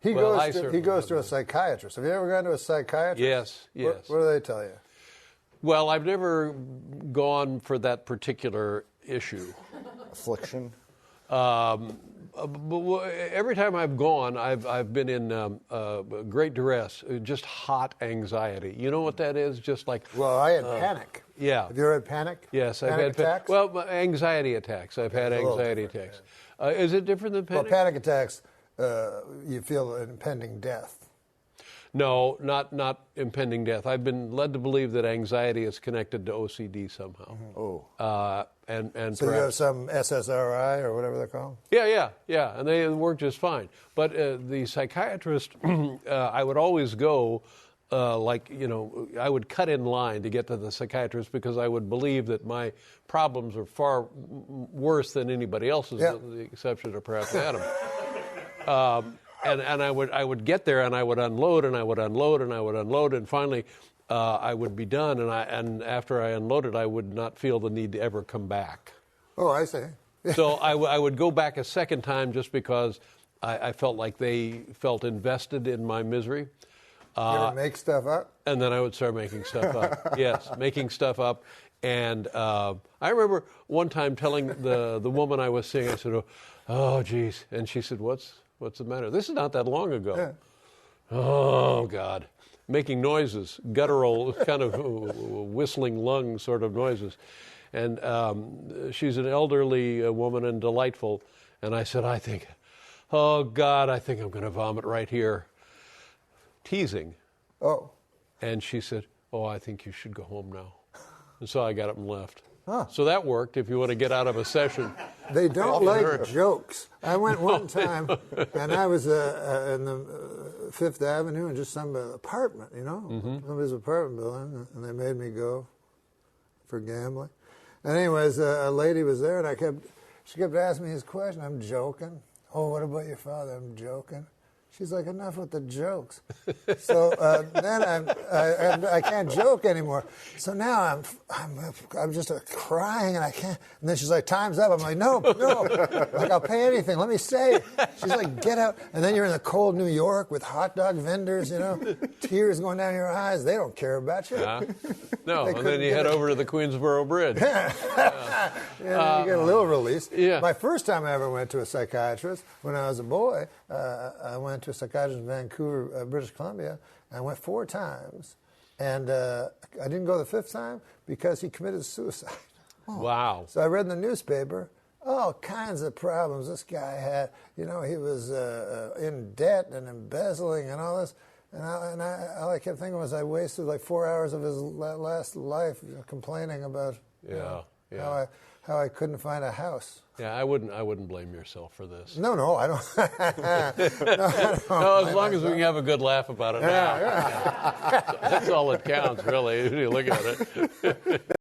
He goes to a psychiatrist. Have you ever gone to a psychiatrist? Yes, yes. What do they tell you? Well, I've never gone for that particular issue. Affliction? Every time I've gone, I've been in great duress, just hot anxiety. You know what that is? Just like... Well, I had panic. Yeah. Have you ever had panic? Yes, panic I've had attacks. Well, anxiety attacks. I've had anxiety attacks. Is it different than panic? Well, panic attacks, you feel an impending death. No, not impending death. I've been led to believe that anxiety is connected to OCD somehow. Oh. And so perhaps, you have some SSRI or whatever they're called? Yeah, and they work just fine. But the psychiatrist, I would always go, I would cut in line to get to the psychiatrist because I would believe that my problems are far worse than anybody else's, with the exception of perhaps Adam. And I would get there and I would unload and I would unload and I would unload and finally I would be done and after I unloaded I would not feel the need to ever come back. Oh, I see. So I would go back a second time just because I felt like they felt invested in my misery. You ever make stuff up? And then I would start making stuff up. Yes, making stuff up. And I remember one time telling the woman I was seeing, I said, oh, geez. And she said, What's the matter? This is not that long ago. Yeah. Oh, God. Making noises, guttural, kind of whistling lung sort of noises. And she's an elderly woman and delightful. And I said, oh, God, I think I'm going to vomit right here. Teasing. Oh. And she said, oh, I think you should go home now. And so I got up and left. Huh. So that worked if you want to get out of a session. They don't like jokes. I went one time, and I was in the Fifth Avenue in just some apartment, somebody's apartment building, and they made me go for gambling. And anyways, a lady was there, and she kept asking me this question. I'm joking. Oh, what about your father? I'm joking. She's like, enough with the jokes. So then I can't joke anymore. So now I'm just crying and I can't. And then she's like, time's up. I'm like, no. Like, I'll pay anything. Let me say it. She's like, get out. And then you're in the cold New York with hot dog vendors, tears going down your eyes. They don't care about you. No, and then you head over to the Queensboro Bridge. You get a little release. Yeah. My first time I ever went to a psychiatrist, when I was a boy, I went to a psychiatrist in Vancouver, British Columbia. I went 4 times, and I didn't go the 5th time because he committed suicide. Wow. So I read in the newspaper all kinds of problems this guy had. He was in debt and embezzling and all this. And all I kept thinking was I wasted like 4 hours of his last life complaining about how I couldn't find a house. Yeah, I wouldn't blame yourself for this. No, I don't. No, as long as we can have a good laugh about it now. Yeah. That's all that counts, really, if you look at it.